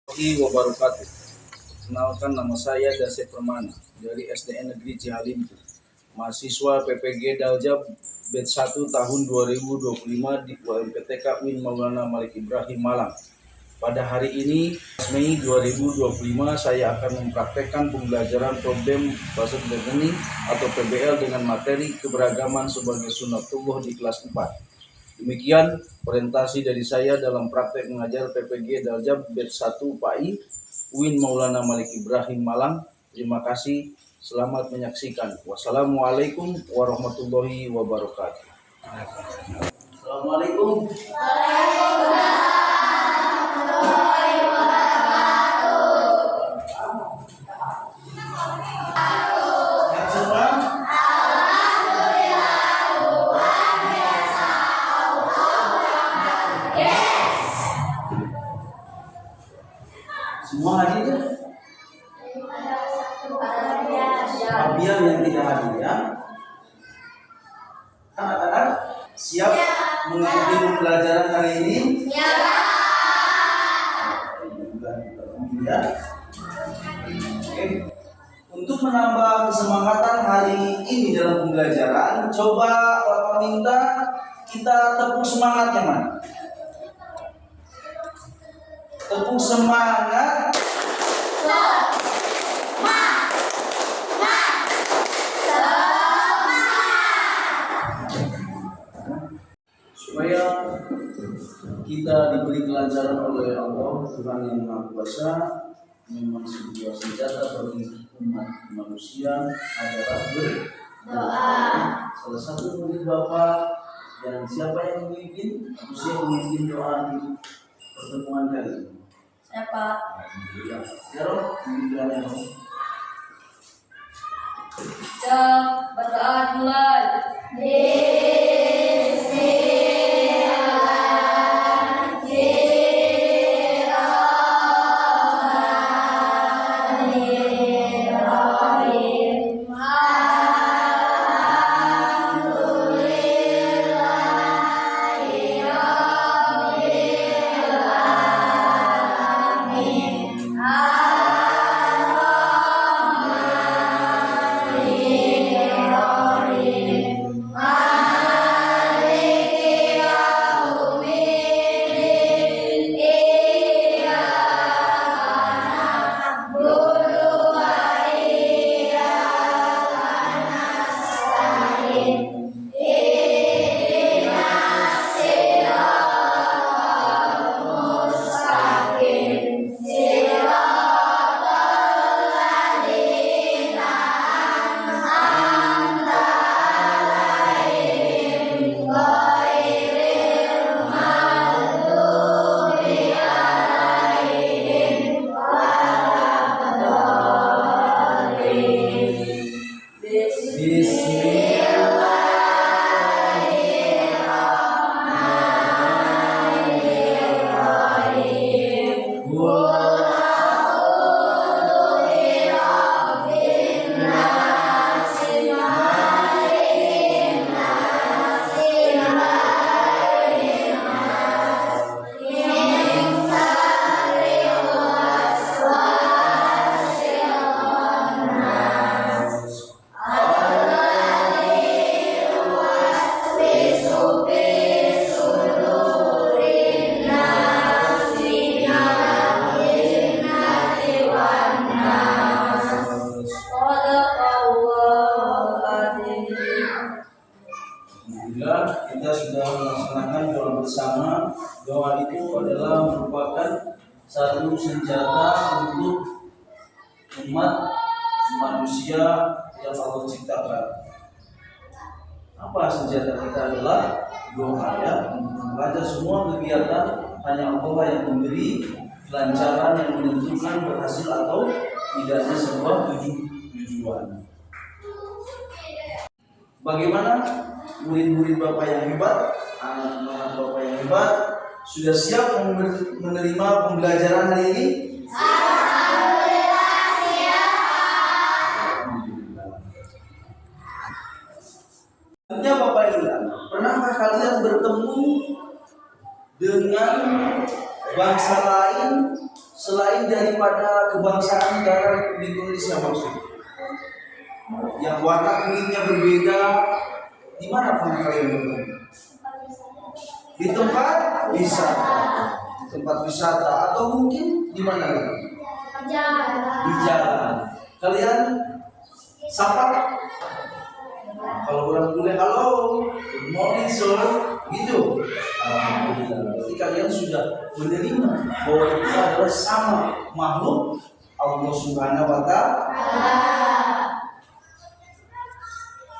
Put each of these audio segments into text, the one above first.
Warahmatullahi wabarakatuh. Kenalkan, nama saya Dasep Permana dari SDN Negeri Cihalimpu, mahasiswa PPG Daljab Batch 1 tahun 2025 di UMPTK Win Maulana Malik Ibrahim Malang. Pada hari ini, Mei 2025, saya akan mempraktekkan pembelajaran problem bahasa bargaining atau PBL dengan materi keberagaman sebagai sunatullah di kelas 4. Demikian presentasi dari saya dalam praktek mengajar PPG Daljab Batch 1 PAI Win Maulana Malik Ibrahim Malang. Terima kasih, selamat menyaksikan. Wassalamualaikum warahmatullahi wabarakatuh. Assalamualaikum. Semua hadir ya? Abian yang tidak hadir ya? Anak-anak siap mengikuti pembelajaran hari ini? Ya. Oke. Untuk menambah kesemangatan hari ini dalam pembelajaran, coba Bapak minta kita tepuk semangatnya, Man. Tepuk semangat. Supaya kita diberi kelancaran oleh Allah Tuhan yang Maha Kuasa, memang sebuah senjata bagi umat manusia adalah berdoa. Salah satu murid Bapak yang siapa yang memimpin? Siapa memimpin doa di pertemuan kali ini? Siapa? Ya, Zero, pemikirannya. Berdoa mulai. Alhamdulillah, kita sudah melaksanakan doa bersama. Doa itu adalah merupakan satu senjata untuk umat manusia yang Allah ciptakan. Apa senjata kita adalah doa ya. Pada semua kegiatan hanya Allah yang memberi kelancaran, yang menentukan berhasil atau tidaknya sebuah tujuan. Bagaimana murid-murid Bapak yang hebat, anak-anak Bapak yang hebat, sudah siap menerima pembelajaran hari ini? Alhamdulillah siap. Tentunya Bapak Ibu, pernahkah kalian bertemu dengan bangsa lain selain selain daripada kebangsaan negara Republik Indonesia maksudnya, yang warna kulitnya berbeda, di mana pernah kalian bertemu? Di tempat wisata, atau mungkin di mana lagi? Di jalan. Kalian sapa? Kalau orang bule, halo, good morning sir, gitu. Alhamdulillah. Berarti kalian sudah menerima bahwa itu adalah sama makhluk Allah Subhanahu wa Ta'ala.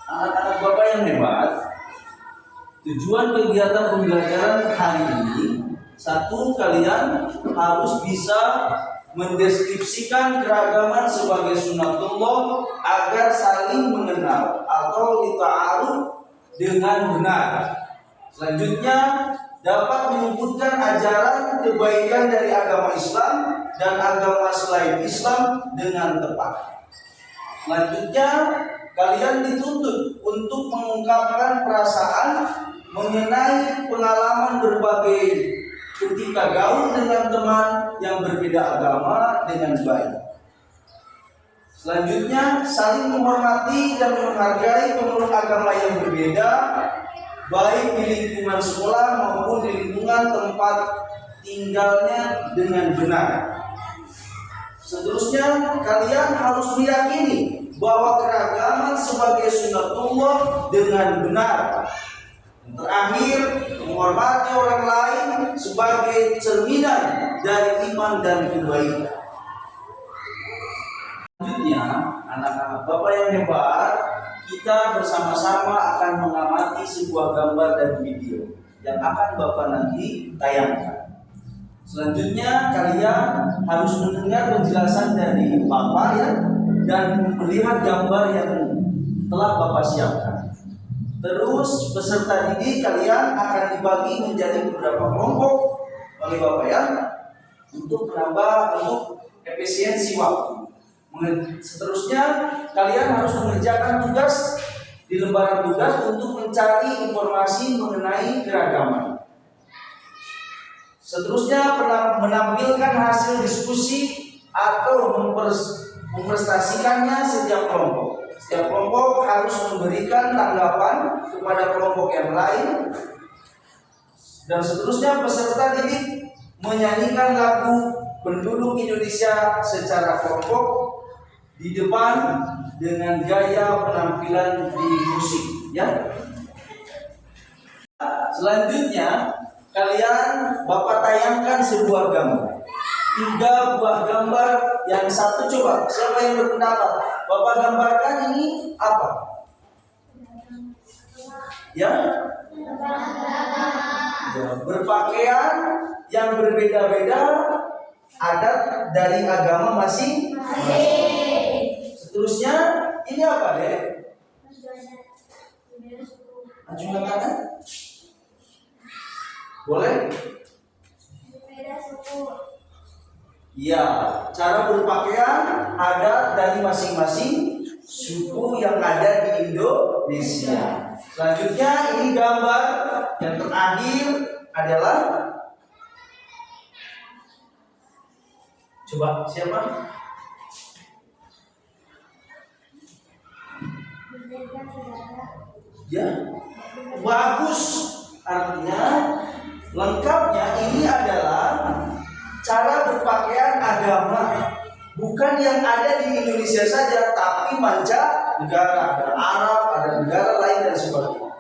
Anak-anak Bapak yang hebat, tujuan kegiatan pembelajaran hari ini, satu, kalian harus bisa mendeskripsikan keragaman sebagai sunatullah agar saling mengenal atau lita'aruf dengan benar. Selanjutnya, dapat menyebutkan ajaran kebaikan dari agama Islam dan agama selain Islam dengan tepat. Selanjutnya, kalian dituntut untuk mengungkapkan perasaan mengenai pengalaman berbagai ketika gaul dengan teman yang berbeda agama dengan baik. Selanjutnya, saling menghormati dan menghargai pemeluk agama yang berbeda, baik di lingkungan sekolah maupun di lingkungan tempat tinggalnya dengan benar. Seterusnya, kalian harus meyakini bahwa keragaman sebagai sunatullah dengan benar. Terakhir, menghormati orang lain sebagai cerminan dari iman dan kebaikan. Selanjutnya, anak-anak Bapak yang hebat, kita bersama-sama akan mengamati sebuah gambar dan video yang akan Bapak nanti tayangkan. Selanjutnya, kalian harus mendengar penjelasan dari Bapak ya, dan melihat gambar yang telah Bapak siapkan. Terus peserta didik kalian akan dibagi menjadi beberapa kelompok oleh Bapak ya, untuk efisiensi waktu. Seterusnya kalian harus mengerjakan tugas di lembaran tugas untuk mencari informasi mengenai keragaman. Seterusnya menampilkan hasil diskusi atau memprestasikannya setiap kelompok. Setiap kelompok harus memberikan tanggapan kepada kelompok yang lain. Dan seterusnya peserta didik menyanyikan lagu penduduk Indonesia secara kelompok di depan dengan gaya penampilan di musik ya. Selanjutnya kalian Bapak tayangkan sebuah gambar. 3 buah gambar, yang satu coba siapa yang berpendapat Bapak gambarkan ini apa? Ya, berpakaian yang berbeda-beda adat dari agama masing-masing. Seterusnya ini apa deh? Ajukan tangan. Boleh? Ya, cara berpakaian ada dari masing-masing suku yang ada di Indonesia. Selanjutnya ini gambar yang terakhir adalah, coba siapa? Ya, bagus. Artinya lengkapnya ini adalah cara berpakaian agama, bukan yang ada di Indonesia saja, tapi mancanegara, ada Arab, ada negara lain dan sebagainya.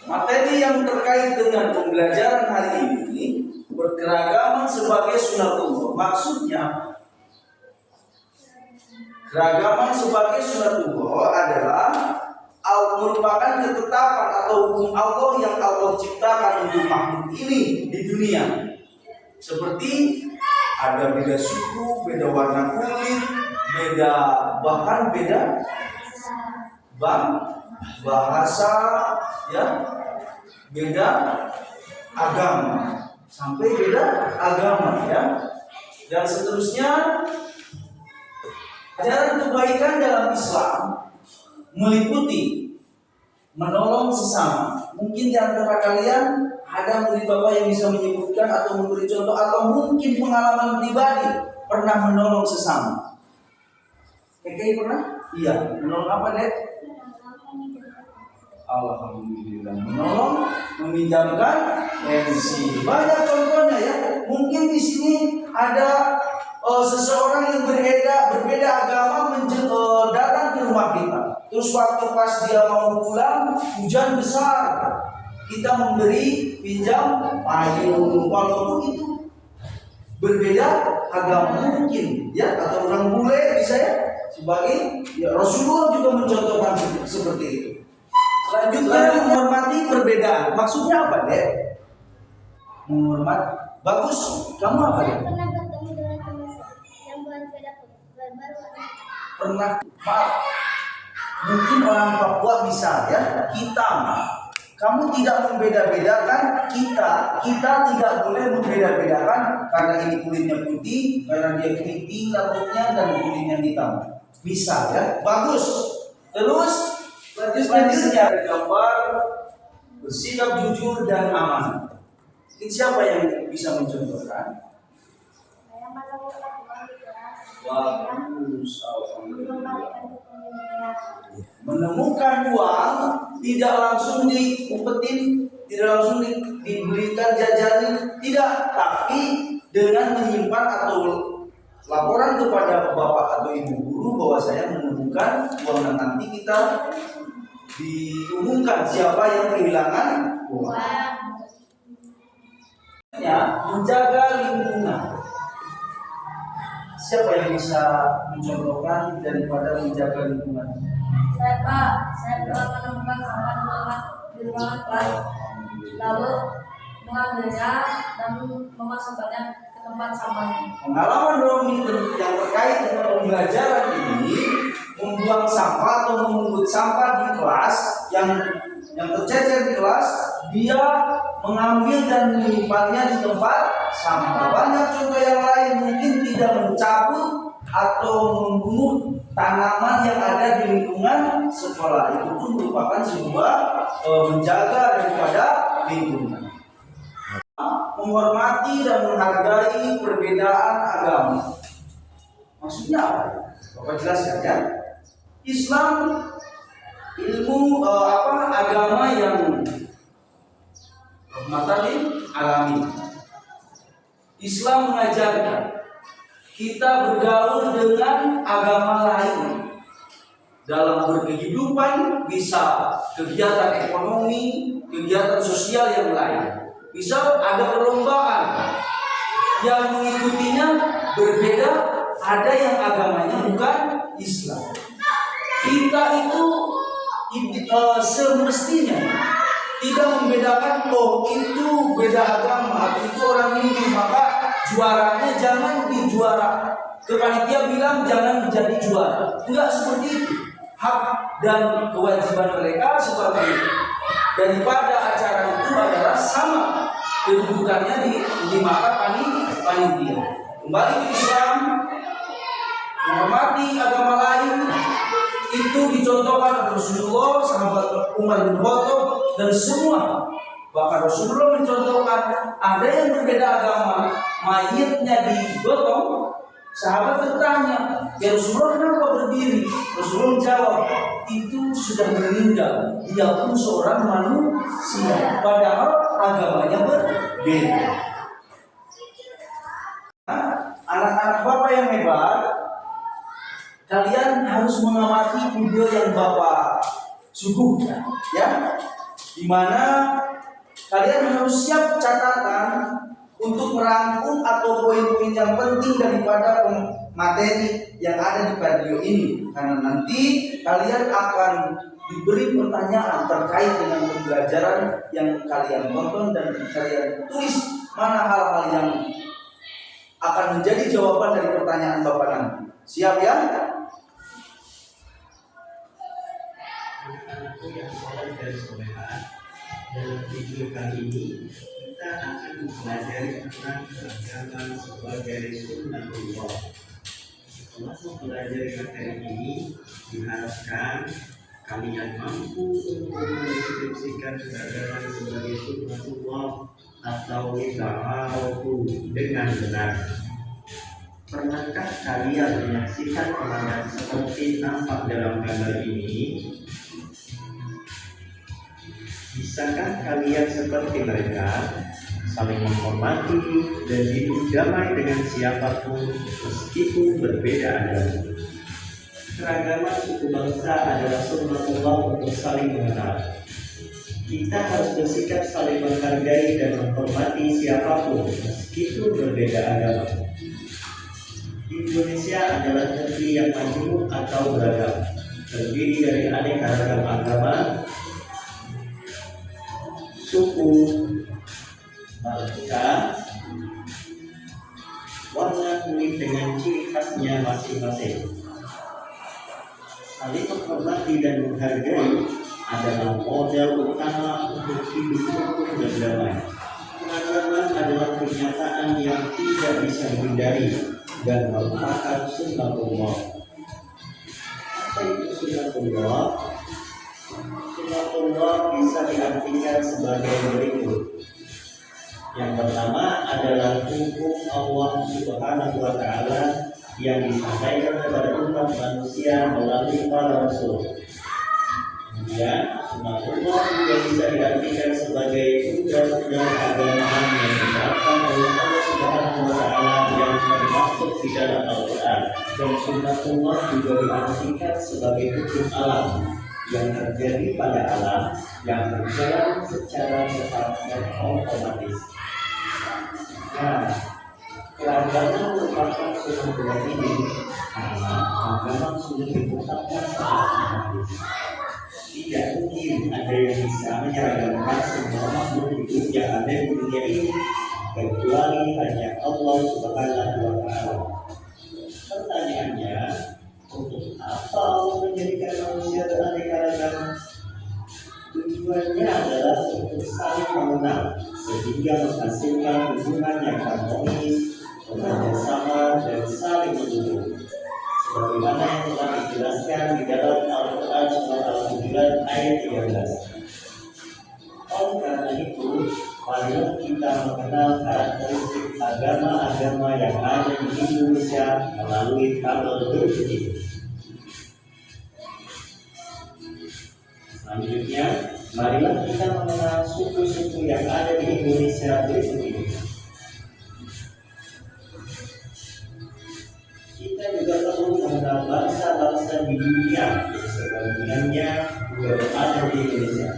Materi yang terkait dengan pembelajaran hari ini berkeragaman sebagai sunatullah. Maksudnya, keragaman sebagai sunatullah adalah merupakan ketetapan atau hukum Allah yang Allah ciptakan untuk makhluk ini di dunia. Seperti ada beda suku, beda warna kulit, bahkan beda bahasa, ya, beda agama, sampai beda agama, ya, dan seterusnya. Ajaran kebaikan dalam Islam meliputi menolong sesama. Mungkin di antara kalian ada murid Bapak yang bisa menyebutkan atau memberi contoh atau mungkin pengalaman pribadi pernah menolong sesama? KKI pernah? Iya. Menolong apa, Dek? Alhamdulillah. Menolong, meminjamkan pensi. Banyak contohnya ya. Mungkin di sini ada seseorang yang berbeda agama datang ke rumah kita. Terus waktu pas dia mau pulang, hujan besar. Kita memberi pinjam payung, walaupun itu berbeda agama mungkin ya, atau orang bule bisa ya, sebagai ya, Rasulullah juga mencontohkan seperti itu. Selanjutnya menghormati perbedaan. Maksudnya apa, Dek? Menghormati. Bagus. Kamu apa, Dek? Pernah bertemu dengan teman yang berbeda baru. Pernah. Maaf. Mungkin orang Papua bisa ya. Hitam. Kamu tidak membeda-bedakan kita tidak boleh membeda-bedakan karena ini kulitnya putih, karena dia keriting rambutnya dan kulitnya hitam. Bisa ya, bagus. Terus selanjutnya ada gambar bersikap jujur dan aman. Ini siapa yang bisa mencontohkan? Saya melakukan uang di kelas. Bagus, alhamdulillah. Mengembalikan ke pemiliknya. Menemukan uang tidak langsung diumpetin, tidak langsung dibelikan jajan, tidak, tapi dengan menyimpan atau laporan kepada bapak atau ibu guru bahwa saya menemukan uang dan nanti kita diumumkan siapa yang kehilangan uang. Ya, menjaga lingkungan. Siapa yang bisa mencontohkan daripada menjaga lingkungan? Saya Pak, saya pernah menemukan sampah di ruangan kelas, lalu mengambilnya dan memasukkannya ke tempat sampahnya. Pengalaman Romi yang terkait dengan pembelajaran ini, membuang sampah atau memungut sampah di kelas yang tercecer di kelas, dia mengambil dan menyimpannya di tempat sampah. Banyak contoh yang lain, mungkin tidak mencabut atau membunuh tanaman yang ada di lingkungan sekolah. Itu pun merupakan sebuah menjaga daripada lingkungan. Menghormati dan menghargai perbedaan agama. Maksudnya apa? Bapak jelaskan ya. Islam ilmu agama yang rahmatan lil alamin. Islam mengajarkan kita bergaul dengan agama lain dalam berkehidupan, bisa kegiatan ekonomi, kegiatan sosial yang lain. Bisa ada perlombaan yang mengikutinya berbeda, ada yang agamanya bukan Islam. Kita itu semestinya tidak membedakan, oh itu beda agama, atau itu orang Hindu, maka juaranya jangan dijuara. Kepanitia bilang jangan menjadi juara. Enggak seperti itu. Hak dan kewajiban mereka sebagai daripada acara itu adalah sama kedudukannya di mata panitia. Kembali ke Islam, menghormati agama lain itu dicontohkan oleh Rasulullah, sahabat Umar bin Khattab dan semua. Bahkan Rasulullah mencontohkan ada yang berbeda agama, mayitnya digotong. Sahabat bertanya, ya Rasulullah kenapa berdiri? Rasulullah menjawab, itu sudah meninggal, dia pun seorang manusia, padahal agamanya berbeda. Anak-anak Bapak yang hebat, kalian harus mengamati video yang Bapak suguhkan, ya, dimana kalian harus siap catatan untuk merangkum atau poin-poin yang penting daripada materi yang ada di video ini, karena nanti kalian akan diberi pertanyaan terkait dengan pembelajaran yang kalian tonton dan kalian tulis mana hal-hal yang akan menjadi jawaban dari pertanyaan Bapak nanti. Siap ya? Dalam video kali ini kita akan mempelajari tentang keagamaan sebagai sunnatullah. Setelah mempelajari materi ini, diharapkan kalian mampu untuk mendeskripsikan keagamaan sebagai sunnatullah atau ta'awudu dengan benar. Pernahkah kalian menyaksikan pemandangan seperti nampak dalam gambar ini? Bisakah kalian seperti mereka, saling menghormati dan hidup damai dengan siapapun meskipun berbeda agama? Keragaman suku bangsa adalah sunnatullah untuk saling mengenal. Kita harus bersikap saling menghargai dan menghormati siapapun meskipun berbeda agama. Indonesia adalah negeri yang majmuk atau beragam, terdiri dari aneka ragam agama, suku, bangsa, warna kulit dengan ciri khasnya masing-masing. Saling menghormati dan menghargai adalah modal utama untuk hidup rukun dan damai. Keragaman adalah kenyataan yang tidak bisa dihindari dan merupakan sunnatullah. Apa itu sunnatullah? Sunnatullah bisa diartikan sebagai berikut. Yang pertama adalah hukum Allah Subhanahu wa Ta'ala yang disampaikan kepada umat manusia melalui para rasul. Kemudian, sunnatullah juga bisa diartikan sebagai undang-undang keagamaan yang diterapkan oleh Allah Subhanahu wa Ta'ala yang termasuk di dalam Al-Quran. Dan sunnatullah juga diartikan sebagai hukum alam yang terjadi pada alam yang berjalan secara cepat dan otomatis. Nah, keragaman merupakan sunnatullah ini karena agama sudah ditetapkan secara otomatis. Tidak mungkin ada yang bisa menyeragamkan semua makhluk hidup yang ada di dunia ini kecuali hanya Allah Subhanahu wa Ta'ala. Pertanyaannya, untuk apa Allah menjadikan manusia beraneka ragam? Tujuannya adalah untuk saling mengenal sehingga menghasilkan hubungan yang harmonis, bekerjasama dan saling mendukung. Sebagaimana yang telah dijelaskan di dalam Al-Quran surat Al-9 ayat 13. Oleh karena itu, marilah kita mengenal karakteristik agama-agama yang ada di Indonesia melalui tabel berikut ini. Selanjutnya, marilah kita mengenal suku-suku yang ada di Indonesia berikut ini. Kita juga perlu mengenal bangsa-bangsa di dunia yang sebagiannya juga berada di Indonesia.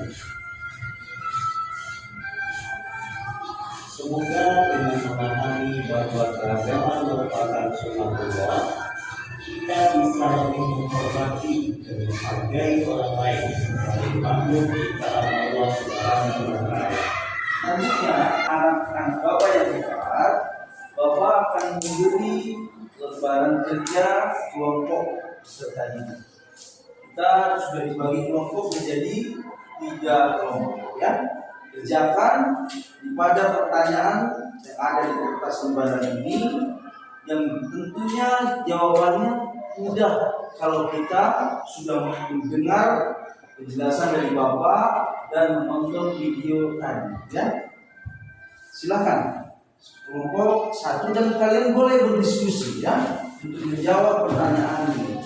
Semoga dengan memahami bahwa keragaman merupakan sunnatullah, kita bisa lebih menghormati dan menghargai orang lain sebagai makhluk ciptaan Allah Subhanahu wa Ta'ala. Selanjutnya, anak-anak Bapak yang hebat, Bapak akan memberi lembaran kerja kelompok peserta didik. Kita sudah dibagi kelompok menjadi 3 kelompok, ya. Kerjakan pada pertanyaan yang ada di kertas lembaran ini, yang tentunya jawabannya mudah kalau kita sudah mendengar penjelasan dari Bapak dan menonton video tadi, ya. Silakan kelompok 1 dan kalian boleh berdiskusi, ya, untuk menjawab pertanyaan ini.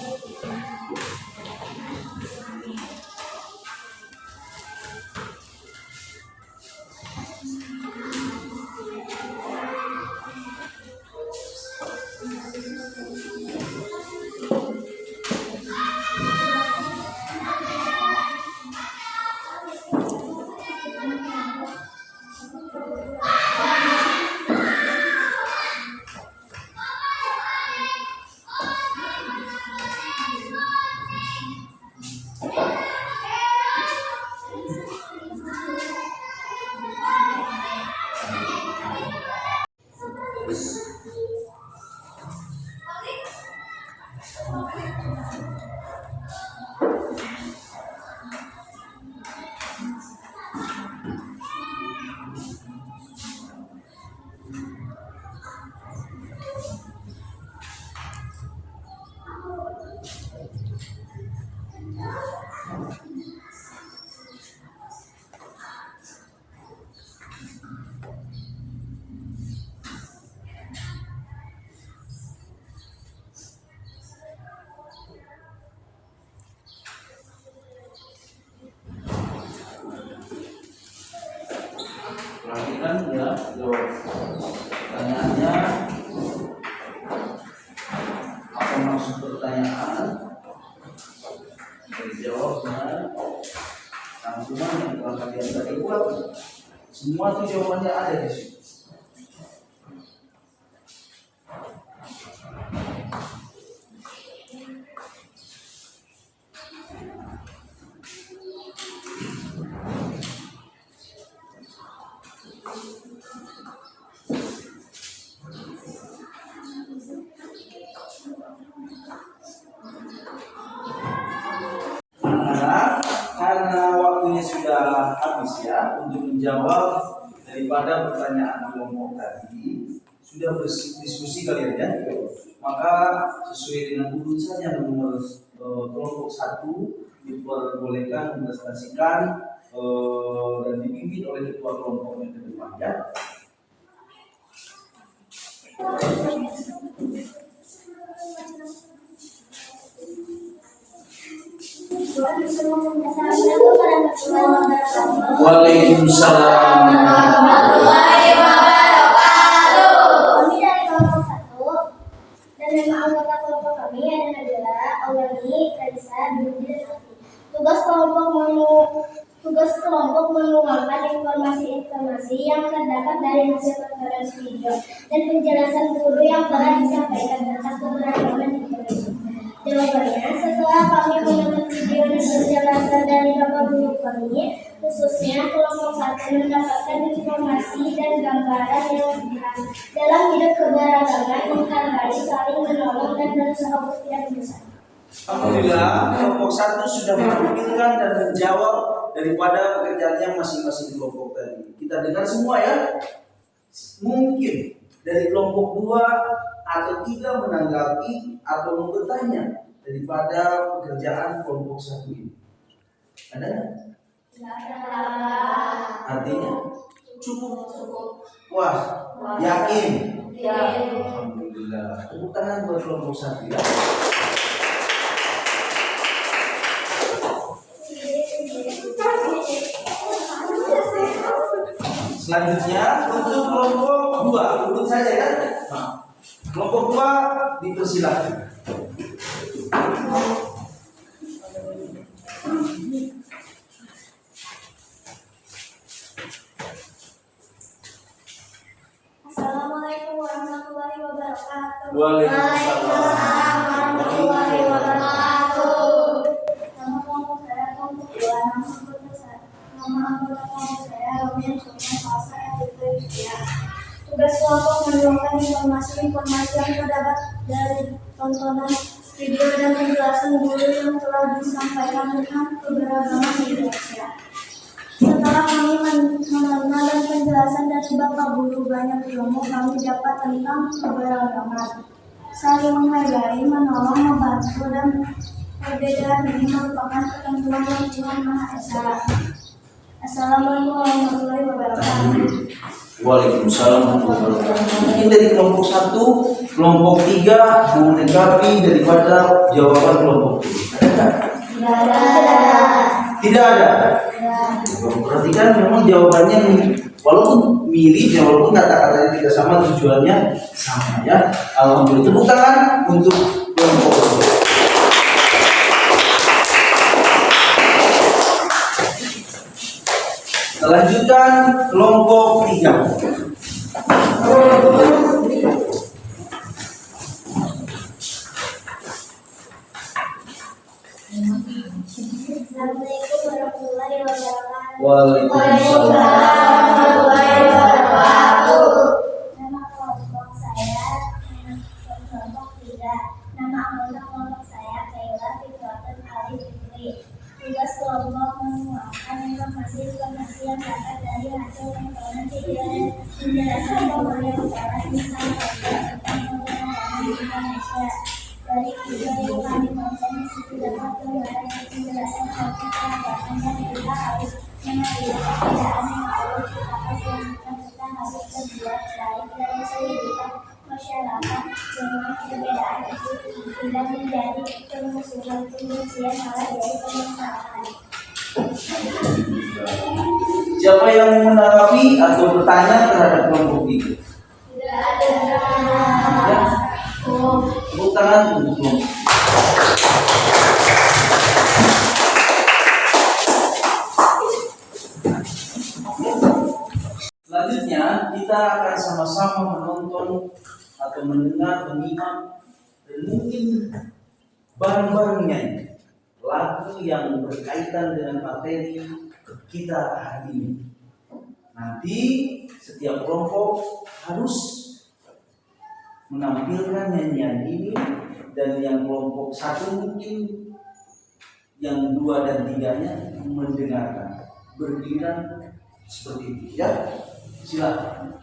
Jawab. Pertanyaannya, apa maksud pertanyaan? Dijawab dengan rangkuman yang telah kalian tadi buat. Semua tuh jawabannya ada di sini. Karena waktunya sudah habis ya untuk menjawab daripada pertanyaan kelompok tadi, sudah berdiskusi kalian ya, maka sesuai dengan urut saja nomor kelompok 1 diperbolehkan mempresentasikan dan dipimpin oleh ketua kelompoknya ke depan ya. Waalaikumsalam. Kami dari kelompok 1 dan nama anggota kelompok kami adalah Aulani, Kalisa, Budi, dan Afi. Tugas kelompok menuangkan informasi-informasi yang terdapat dari hasil konferensi video dan penjelasan guru yang telah disampaikan tentang keberagaman di Indonesia. Jawabannya, setelah kami menonton video dan penjelasan dari bapak guru kami, khususnya kelompok 1 mendapatkan informasi dan gambaran yang jelas dalam hidup keberagaman, menghargai, saling menolong, dan berusaha untuk tidak menyesal. Alhamdulillah, kelompok 1 sudah menampilkan dan menjawab daripada pekerjaannya masing-masing kelompok tadi. Kita dengar semua ya. Mungkin dari kelompok 2 atau 3 menanggapi atau mau bertanya daripada pekerjaan kelompok 1 ini. Ada? Artinya cukup. Wah, yakin? Alhamdulillah. Tepuk tangan buat kelompok 1 ya. Selanjutnya untuk kelompok 2, urut saja ya. Nah, kelompok 2 dipersilakan. Assalamualaikum warahmatullahi wabarakatuh. Waalaikumsalam warahmatullahi wabarakatuh. Nama kelompok saya kelompok 2, nama anggota kelompok saya Romian Surya Salsa Eritrea. Tugas kelompok menemukan informasi-informasi yang terdapat dari tontonan video dan penjelasan guru yang telah disampaikan tentang keberagaman Indonesia. Setelah kami mendengar penjelasan dari Bapak Guru, banyak ilmu kami dapat tentang keberagaman. Saling menghargai, menolong, membantu, dan perbedaan ini merupakan ketentuan yang Tuhan Maha Esa. Assalamualaikum warahmatullahi wabarakatuh. Waalaikumsalam warahmatullahi wabarakatuh. Mungkin dari kelompok 1, kelompok 3 mau menanggapi daripada jawaban kelompok 2. Ada? Tidak ada. Perhatikan memang jawabannya walaupun mirip, walaupun kata-katanya tidak sama, tujuannya sama ya. Alhamdulillah, tepuk tangan untuk kelompok 2. Lanjutkan kelompok 3. Assalamualaikum warahmatullahi wabarakatuh. Waalaikumsalam. Nama kelompok saya kelompok 3. Nama anggota kelompok saya Kayla Fitratan Ali Fitri. Tugas kelompok mengumpulkan informasi yang dapat dari hasil tontonan video dan penjelasan guru yang telah disampaikan tentang keberagaman Indonesia. Dari video yang kami tonton dapat gambaran penjelasan tentang keberagaman dan kita harus mengambil pekerjaan yang harus apa yang kita harus berbuat baik dalam kehidupan masyarakat dengan perbedaan itu tidak menjadi permusuhan malah jadi permasalahan. Siapa yang mau menanggapi atau bertanya terhadap kelompok ini? Tidak ada. Ya. Tepuk tangan untuk kelompok. Selanjutnya kita akan sama-sama menonton atau mendengar, menyimak, dan mungkin bareng-bareng nyanyi lagu yang berkaitan dengan materi kita hari ini. Nanti setiap kelompok harus menampilkan nyanyian ini, dan yang kelompok satu mungkin yang 2 dan 3-nya mendengarkan bergiliran seperti itu ya. Silakan.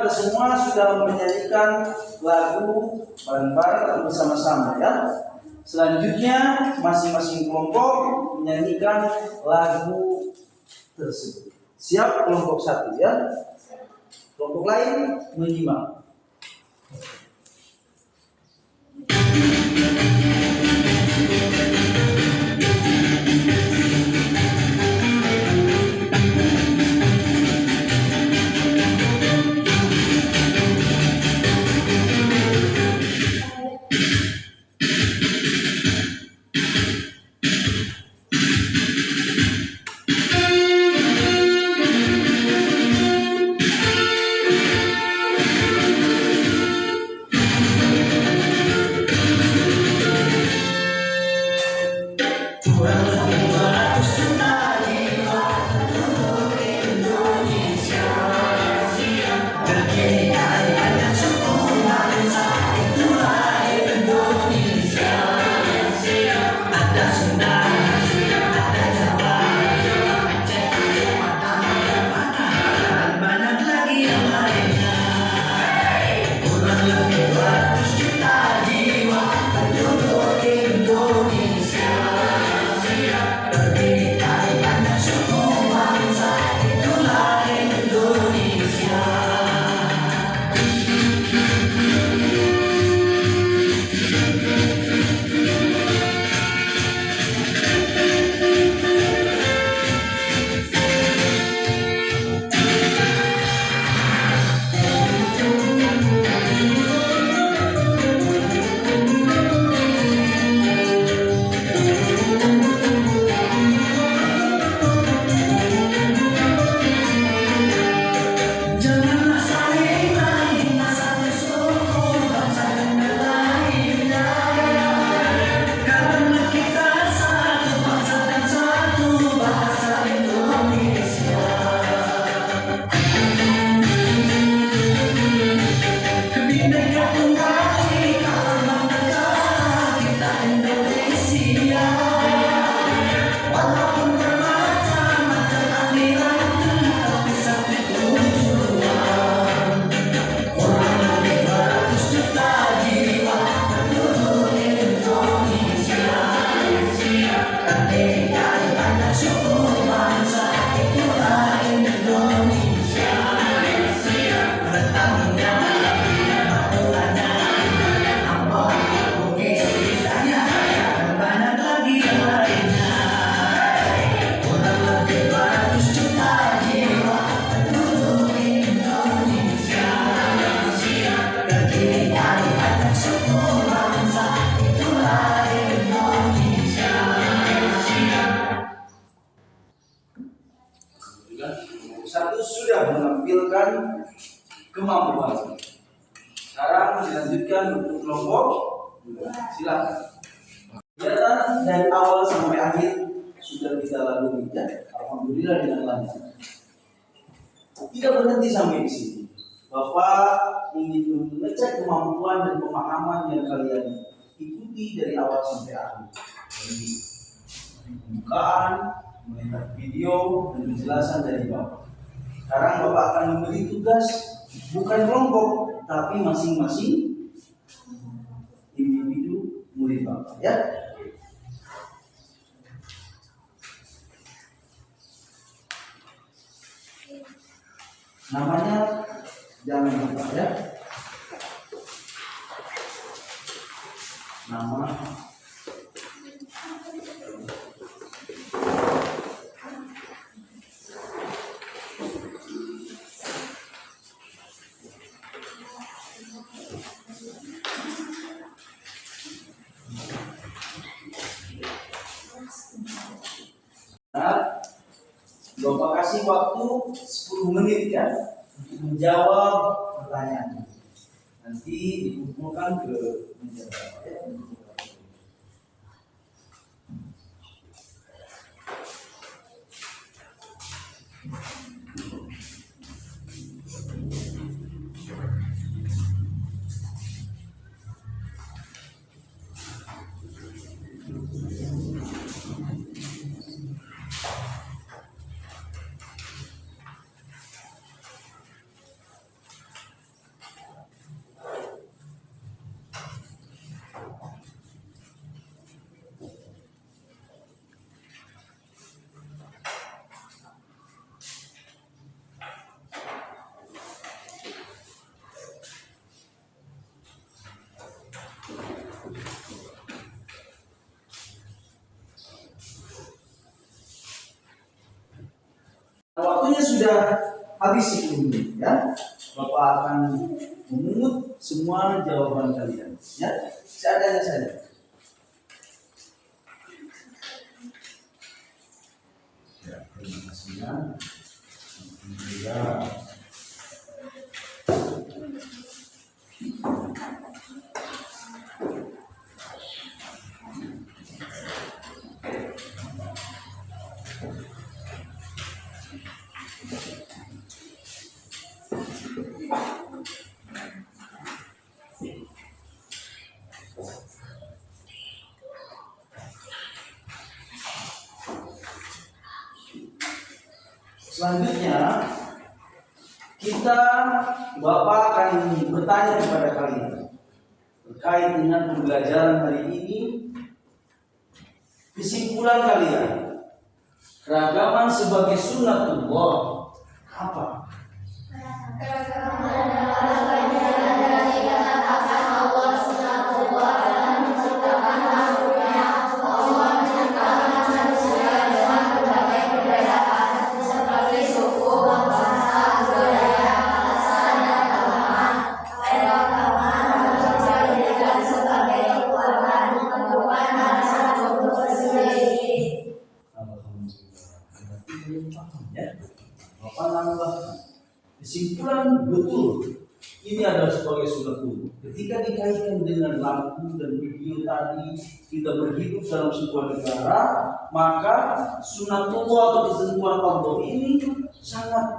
Kita semua sudah menyanyikan lagu bareng-bareng atau bersama-sama ya. Selanjutnya masing-masing kelompok menyanyikan lagu tersebut. Siap kelompok satu ya. Kelompok lain menyimak. satu sudah menampilkan kemampuan. Sekarang dilanjutkan untuk kelompok 2. Silakan. Kegiatan dari awal sampai akhir sudah kita lalui ya. Alhamdulillah dengan lancar. Tidak berhenti sampai di sini. Bapak ingin mengecek kemampuan dan pemahaman yang kalian ikuti dari awal sampai akhir. Dari pembukaan, melihat video dan penjelasan dari Bapak. Sekarang Bapak akan memberi tugas bukan kelompok, tapi masing-masing individu murid Bapak ya. Namanya jangan lupa ya. Nama Bapak kasih waktu 10 menit ya untuk menjawab pertanyaan. Nanti dikumpulkan ke meja Bapak ya. Waktunya sudah habis 10 menit ya. Bapak akan memungut semua jawaban kalian ya. Seadanya saja. Ya, terima kasih ya. Alhamdulillah. Selanjutnya Bapak akan bertanya kepada kalian terkait dengan pembelajaran hari ini. Kesimpulan kalian, keragaman sebagai sunnatullah apa? Kesimpulan betul ini adalah sebagai sunnatullah. Ketika dikaitkan dengan lampu dan video tadi, kita berhidup dalam sebuah negara, maka sunnatullah atau ketentuan Allah ini sangat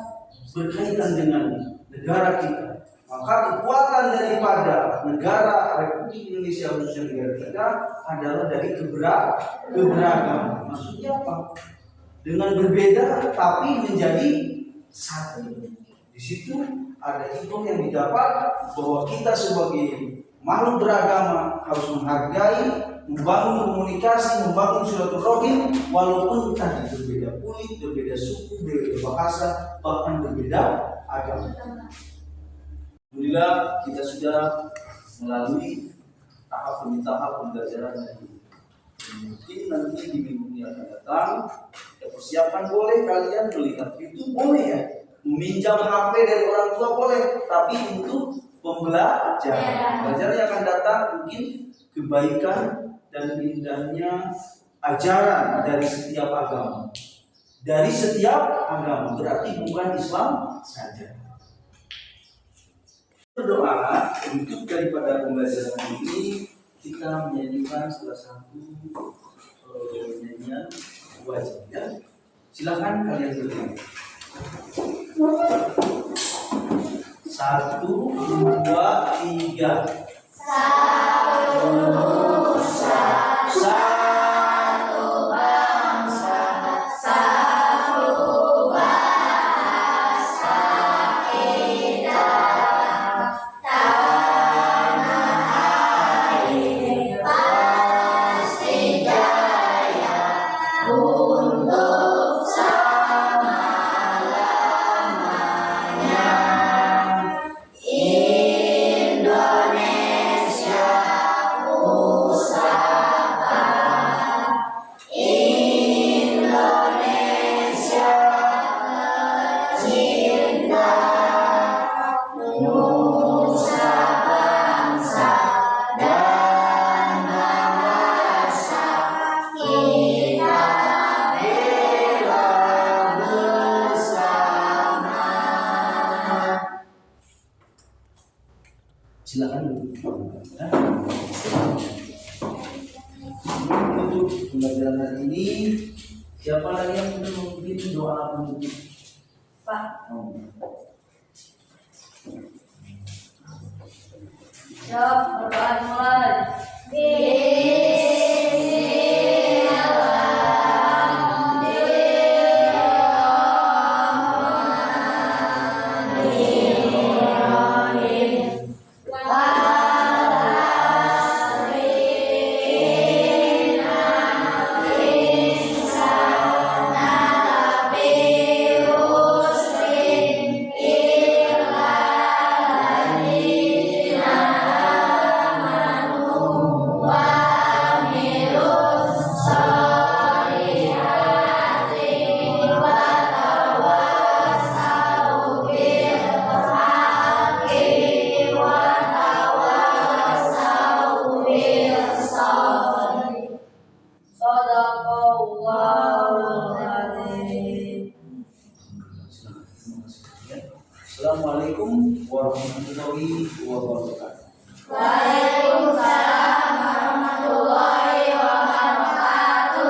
berkaitan dengan negara kita. Maka kekuatan daripada negara Republik Indonesia khususnya negara kita adalah dari keberagaman. Maksudnya apa? Dengan berbeda tapi menjadi satu. Di situ ada hikmah yang didapat bahwa kita sebagai makhluk beragama harus menghargai, membangun komunikasi, membangun silaturahim walaupun tadi berbeda kulit, berbeda suku, berbeda bahasa, bahkan berbeda agama. Alhamdulillah kita sudah melalui tahap demi tahap pembelajaran ini. Mungkin nanti di minggu yang akan datang, persiapan boleh kalian melihat YouTube boleh ya. Meminjam HP dari orang tua boleh, tapi untuk pembelajaran. Belajar yang akan datang mungkin kebaikan dan indahnya ajaran dari setiap agama. dari setiap agama, berarti bukan Islam saja. Berdoa untuk daripada pembelajaran ini kita menyanyikan salah satu nyanyian wajib ya. Silakan kalian berdiri. 1, 2, 3. Silakan ya. Untuk pembelajaran hari ini, siapa lagi yang sudah memimpin doa penutup? Pak. Oh. Siap, berdoa mulai. Assalamualaikum warahmatullahi wabarakatuh. Waalaikumsalam.